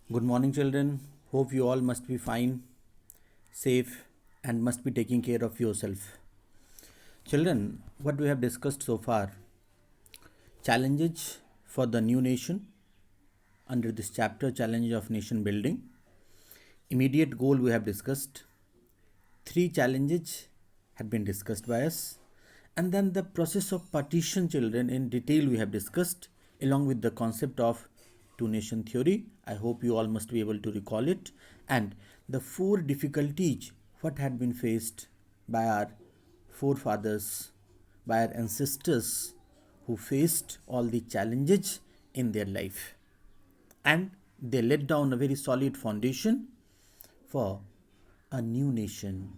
Good morning, children. Hope you all must be fine, safe, and must be taking care of yourself. Children, what we have discussed so far challenges for the new nation under this chapter challenge of nation building. Immediate goal we have discussed. Three challenges had been discussed by us. And then the process of partition, children, in detail we have discussed along with the concept of two nation theory. I hope you all must be able to recall it. And the four difficulties what had been faced by our forefathers, by our ancestors who faced all the challenges in their life. And they laid down a very solid foundation for a new nation,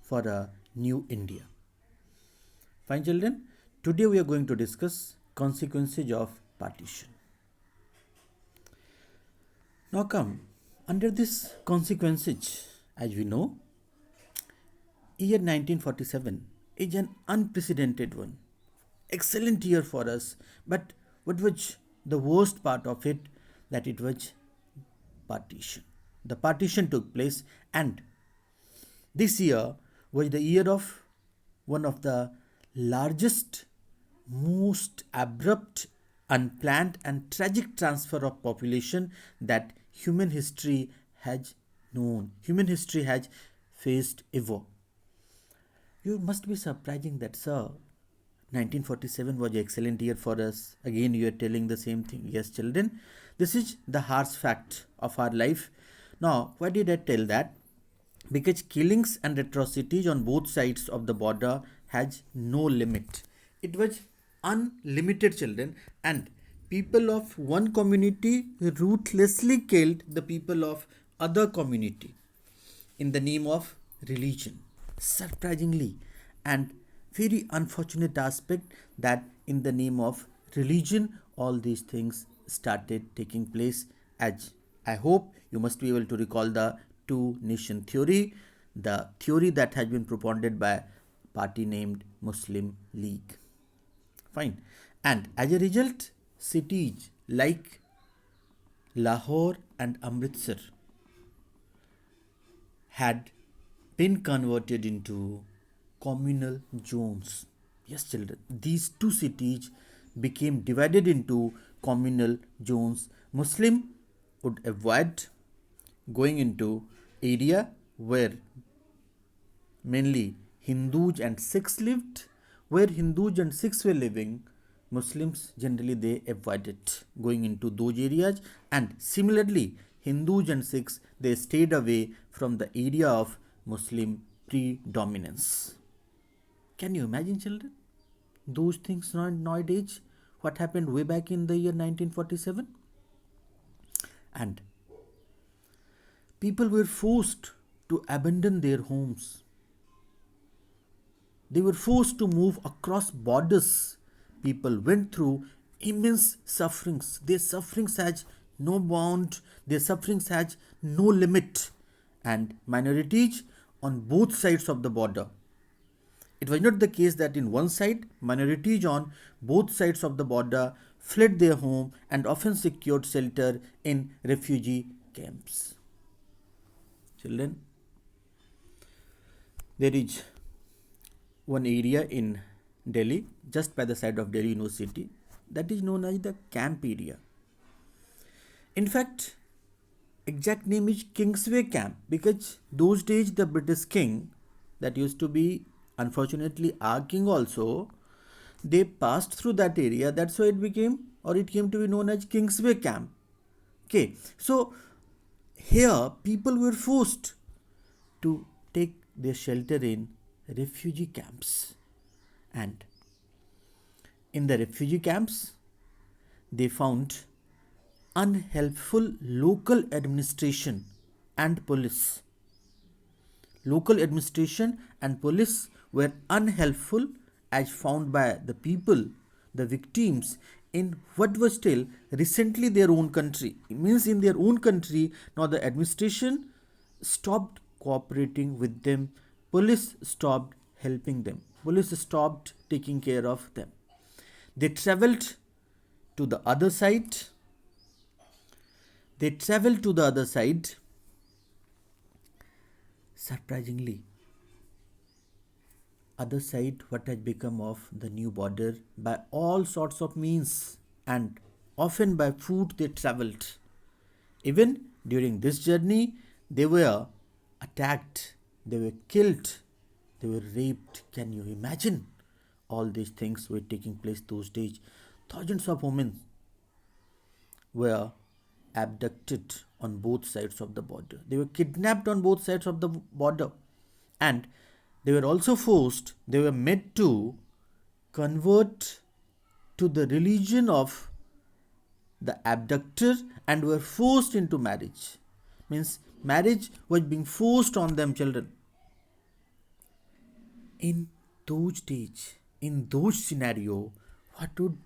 for a new India. Fine, children. Today we are going to discuss consequences of partition. Now come, under this consequences, as we know, year 1947 is an unprecedented one. Excellent year for us, but what was the worst part of it? That it was partition. The partition took place, and this year was the year of one of the largest, most abrupt, unplanned, and tragic transfer of population that human history has known, human history has faced ever. You must be surprising that, sir, 1947 was an excellent year for us. Again, you are telling the same thing. Yes, children, this is the harsh fact of our life. Now, why did I tell that? Because killings and atrocities on both sides of the border has no limit. It was unlimited, children, and people of one community ruthlessly killed the people of other community in the name of religion. Surprisingly, and very unfortunate aspect that in the name of religion all these things started taking place. As I hope you must be able to recall the two nation theory, the theory that has been propounded by a party named Muslim League. Fine. And as a result, cities like Lahore and Amritsar had been converted into communal zones. Yes, children, these two cities became divided into communal zones. Muslim would avoid going into area where mainly Hindus and Sikhs lived. Where Hindus and Sikhs were living, Muslims generally they avoided going into those areas, and similarly Hindus and Sikhs they stayed away from the area of Muslim predominance. Can you imagine, children? Those things nowadays, what happened way back in the year 1947? And people were forced to abandon their homes. They were forced to move across borders. People went through immense sufferings. Their sufferings had no bound, their sufferings had no limit. And minorities on both sides of the border. It was not the case that in one side, minorities on both sides of the border fled their home and often secured shelter in refugee camps. Children, there is one area in Delhi, just by the side of Delhi University, that is known as the camp area. In fact, exact name is Kingsway Camp, because those days the British king, that used to be unfortunately our king also, they passed through that area. That's why it came to be known as Kingsway Camp. Okay, so here people were forced to take their shelter in refugee camps, and in the refugee camps they found unhelpful local administration and police. Local administration and police were unhelpful as found by the people, the victims, in what was still recently their own country. It means in their own country, now the administration stopped cooperating with them, police stopped helping them, police stopped taking care of them. They traveled to the other side. They travel to the other side. Surprisingly, other side what has become of the new border by all sorts of means and often by foot they travelled. Even during this journey, they were attacked, they were killed, they were raped. Can you imagine? All these things were taking place those days. Thousands of women were abducted on both sides of the border. They were kidnapped on both sides of the border. And they were also forced, they were made to convert to the religion of the abductor and were forced into marriage. Means marriage was being forced on them, children. In those days, in those scenario, what would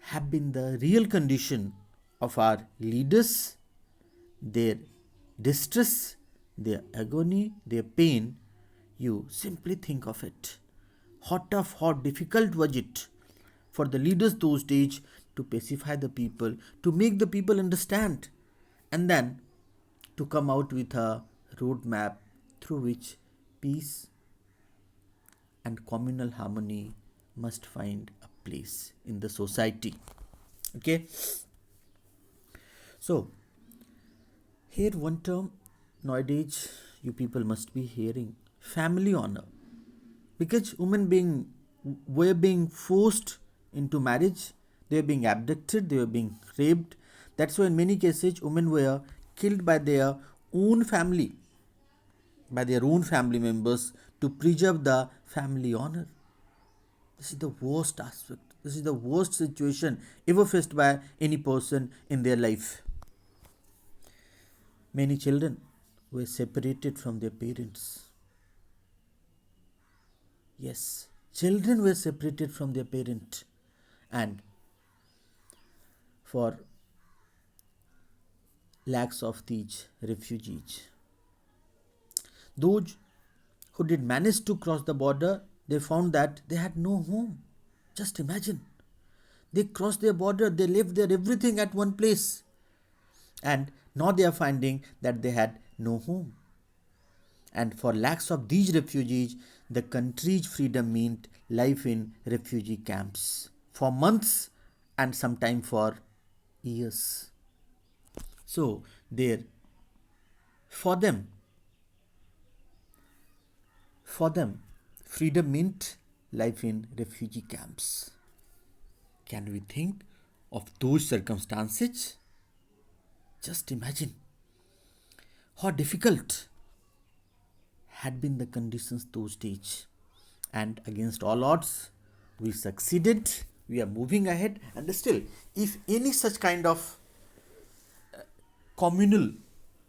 have been the real condition of our leaders, their distress, their agony, their pain? You simply think of it. How difficult was it for the leaders those days to pacify the people, to make the people understand, and then to come out with a roadmap through which peace and communal harmony must find a place in the society. Okay, so here one term nowadays you people must be hearing: family honor. Because women were being forced into marriage, they were being abducted, they were being raped. That's why in many cases women were killed by their own family, by their own family members, to preserve the family honor. This is the worst aspect. This is the worst situation ever faced by any person in their life. Many children were separated from their parents. Yes, children were separated from their parent, and for lakhs of these refugees, those who did manage to cross the border, they found that they had no home. Just imagine. They crossed their border, they left their everything at one place, and now they are finding that they had no home. And for lakhs of these refugees, the country's freedom meant life in refugee camps for months and sometime for years. So, there, for them, freedom meant life in refugee camps. Can we think of those circumstances? Just imagine how difficult had been the conditions those days. And against all odds, we succeeded, we are moving ahead, and still, if any such kind of communal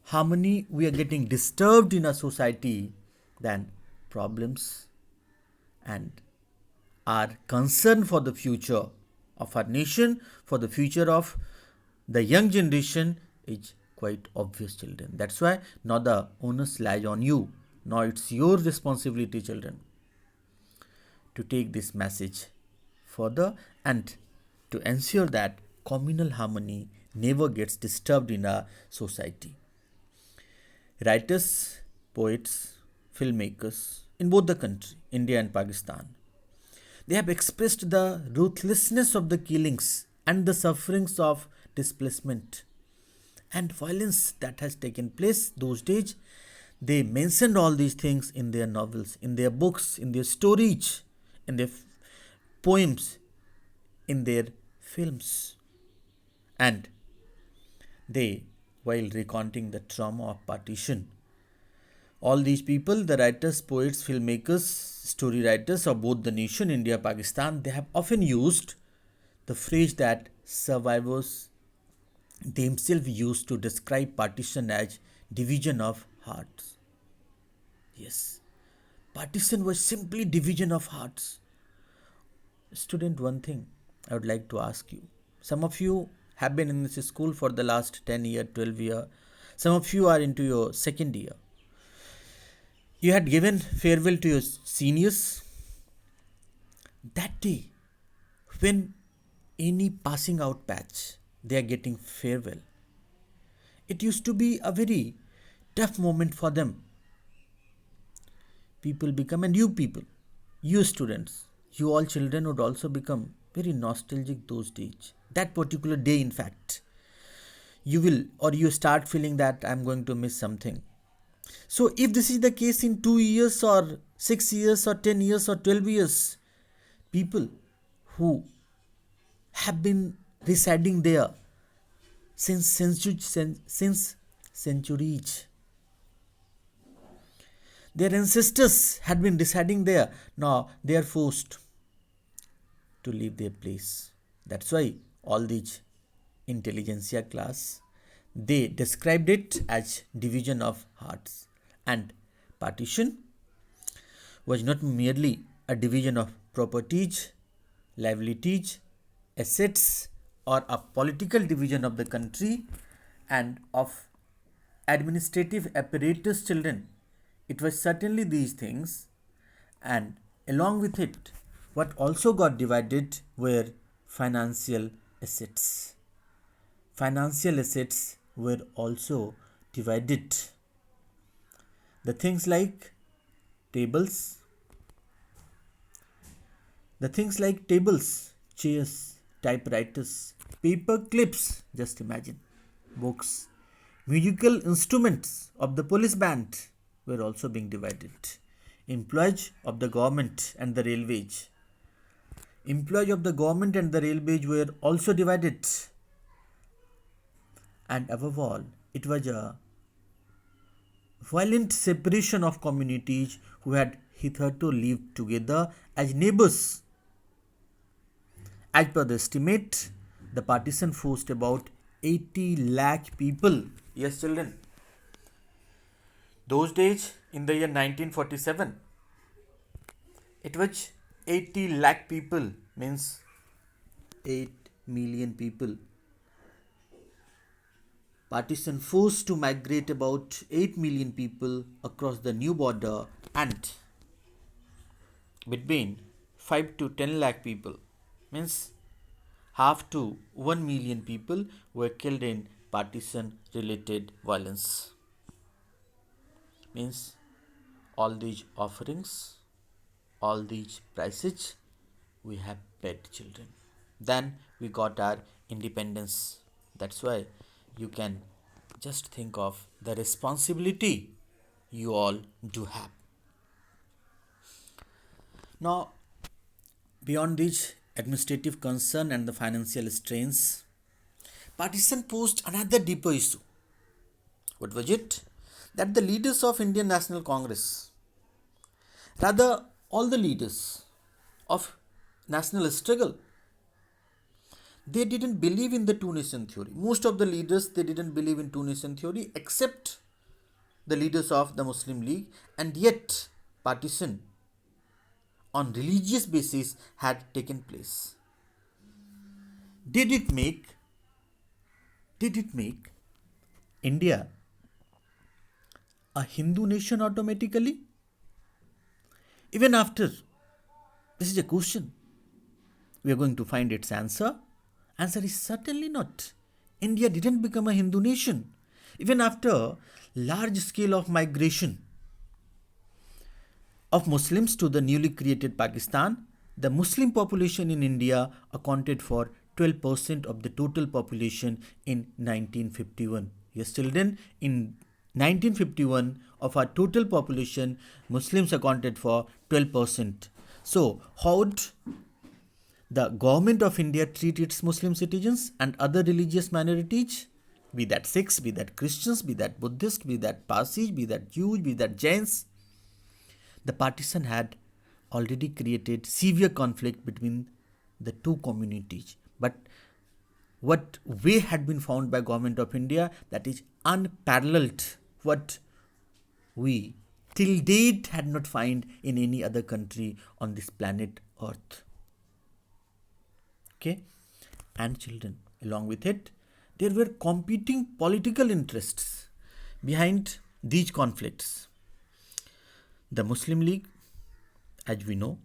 harmony we are getting disturbed in a society, then problems and our concern for the future of our nation, for the future of the young generation is quite obvious, children. That's why now the onus lies on you. Now it's your responsibility, children, to take this message further and to ensure that communal harmony never gets disturbed in our society. Writers, poets, filmmakers in both the country, India and Pakistan, they have expressed the ruthlessness of the killings and the sufferings of displacement and violence that has taken place those days. They mentioned all these things in their novels, in their books, in their stories, in their poems, in their films. And they, while recounting the trauma of partition, all these people, the writers, poets, filmmakers, story writers of both the nation, India, Pakistan, they have often used the phrase that survivors themselves used to describe partition as division of hearts. Yes, partition was simply division of hearts. Student, one thing I would like to ask you. Some of you have been in this school for the last 10 year, 12 year. Some of you are into your second year. You had given farewell to your seniors. That day, when any passing out batch, they are getting farewell, It used to be a very tough moment for them. People become, and you people, you students, you all children would also become very nostalgic those days. That particular day, in fact, you will, or you start feeling that I'm going to miss something. So, if this is the case in 2 years, or 6 years, or 10 years, or 12 years, people who have been residing there since centuries, their ancestors had been residing there, now they are forced to leave their place. That's why all these intelligentsia class, they described it as division of hearts. And partition was not merely a division of properties, liabilities, assets, or a political division of the country and of administrative apparatus, children. It was certainly these things, and along with it, what also got divided were financial assets. Financial assets were also divided. The things like tables, chairs, typewriters, paper clips, just imagine, books, musical instruments of the police band were also being divided. Employees of the government and the railways. Employees of the government and the railways were also divided. And above all, it was a violent separation of communities who had hitherto lived together as neighbors. As per the estimate, the partition forced about 80 lakh people. Yes, children. Those days, in the year 1947, it was 80 lakh people, means 8 million people. Partition forced to migrate about 8 million people across the new border, and between 5 to 10 lakh people, means half to 1 million people, were killed in partition related violence. Means all these offerings, all these prices we have paid, children. Then we got our independence. That's why you can just think of the responsibility you all do have. Now, beyond these administrative concern and the financial strains, partition posed another deeper issue. What was it? That the leaders of Indian National Congress, rather all the leaders of national struggle, they didn't believe in the two-nation theory. Most of the leaders, they didn't believe in two-nation theory except the leaders of the Muslim League, and yet partition on religious basis had taken place. Did it make India a Hindu nation automatically? Even after, this is a question, we are going to find its answer. Answer is certainly not. India didn't become a Hindu nation. Even after large scale of migration of Muslims to the newly created Pakistan, the Muslim population in India accounted for 12% of the total population in 1951. Yes, children, in 1951 of our total population, Muslims accounted for 12%. So, how would the government of India treat its Muslim citizens and other religious minorities? Be that Sikhs, be that Christians, be that Buddhists, be that Parsis, be that Jews, be that Jains. The partition had already created severe conflict between the two communities. But what way had been found by government of India, that is unparalleled, what we till date had not found in any other country on this planet Earth. Okay, and children, along with it, there were competing political interests behind these conflicts. The Muslim League, as we know,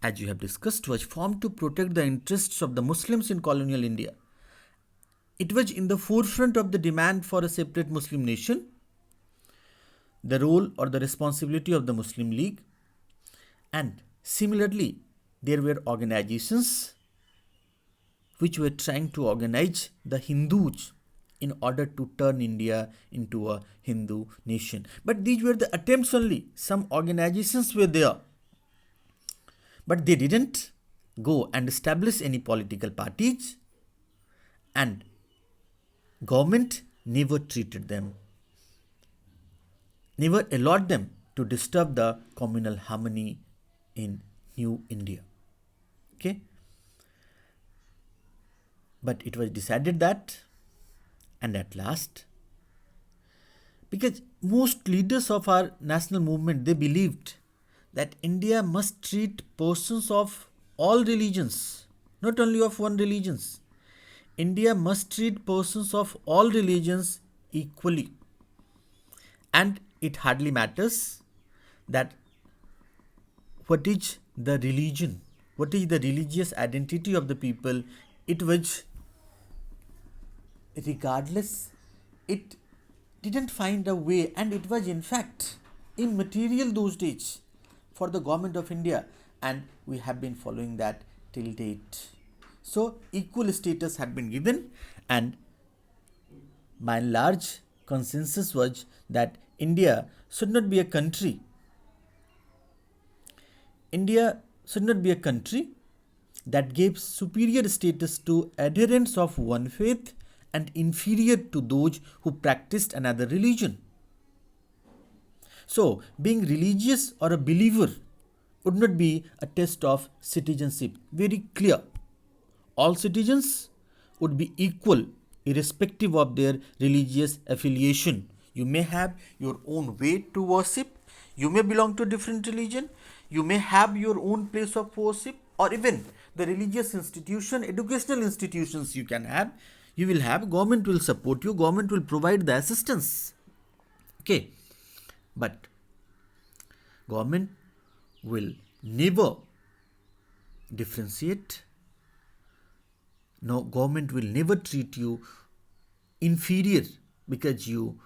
as you have discussed, was formed to protect the interests of the Muslims in colonial India. It was in the forefront of the demand for a separate Muslim nation, the role or the responsibility of the Muslim League, and similarly, there were organizations which were trying to organize the Hindus in order to turn India into a Hindu nation. But these were the attempts only. Some organizations were there, but they didn't go and establish any political parties, and government never treated them, never allowed them to disturb the communal harmony in New India. Okay? But it was decided that, and at last, because most leaders of our national movement, they believed that India must treat persons of all religions, not only of one religion. India must treat persons of all religions equally. And it hardly matters that what is the religion, what is the religious identity of the people. It was regardless, it didn't find a way, and it was in fact immaterial those days for the government of India, and we have been following that till date. So equal status had been given, and by and large consensus was that India should not be a country. India should not be a country that gives superior status to adherents of one faith and inferior to those who practiced another religion. So, being religious or a believer would not be a test of citizenship. Very clear. All citizens would be equal irrespective of their religious affiliation. You may have your own way to worship, you may belong to a different religion, you may have your own place of worship, or even the religious institution, educational institutions you can have, you will have, government will support you, government will provide the assistance. Okay, but government will never differentiate. No, government will never treat you inferior because you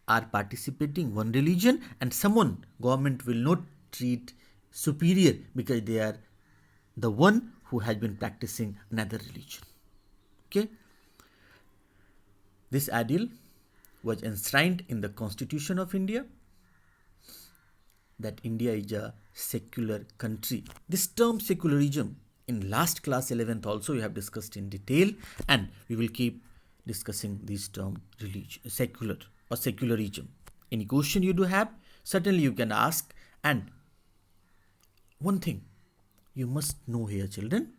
are participating one religion, and someone government will not treat superior because they are the one who has been practicing another religion. Okay. This ideal was enshrined in the Constitution of India, that India is a secular country. This term secularism in last class 11th also we have discussed in detail, and we will keep discussing this term religion, secular or secularism. Any question you do have, certainly you can ask. And one thing you must know here, children,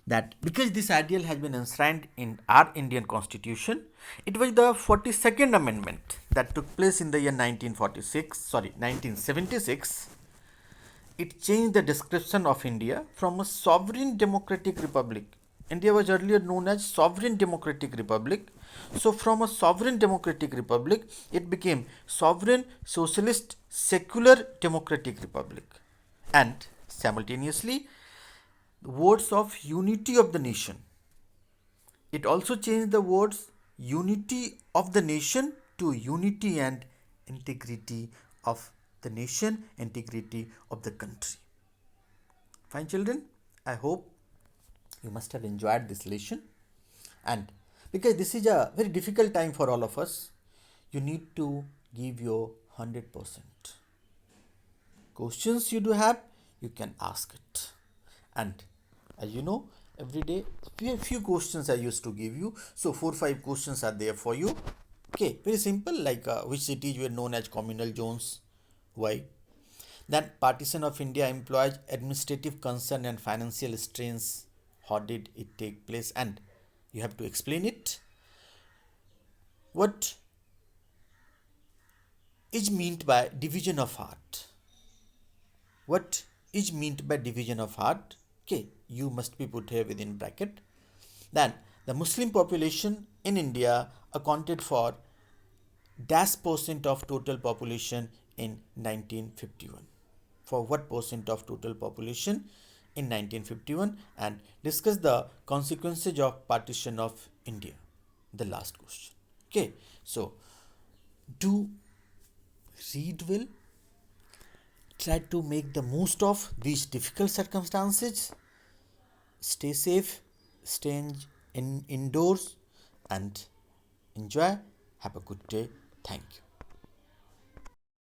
that because this ideal has been enshrined in our Indian Constitution, it was the 42nd Amendment that took place in the year 1976. It changed the description of India from a sovereign democratic republic. India was earlier known as Sovereign Democratic Republic. So from a sovereign democratic republic, it became Sovereign Socialist Secular Democratic Republic. And simultaneously, words of unity of the nation. It also changed the words unity of the nation to unity and integrity of the nation, integrity of the country. Fine, children, I hope you must have enjoyed this lesson, and because this is a very difficult time for all of us, you need to give your 100%. Questions you do have, you can ask it. And as you know, every day few questions I used to give you, so 4-5 questions are there for you. Okay, very simple, like which cities were known as communal zones, why? Then partition of India employs administrative concern and financial strains. How did it take place? And you have to explain it. What is meant by division of heart? What is meant by division of heart? Okay, you must be put here within bracket. Then the Muslim population in India accounted for -% of total population in 1951. For what percent of total population in 1951 and discuss the consequences of partition of India. The last question. Okay, so do read well, try to make the most of these difficult circumstances, stay safe, stay indoors, and enjoy. Have a good day. Thank you.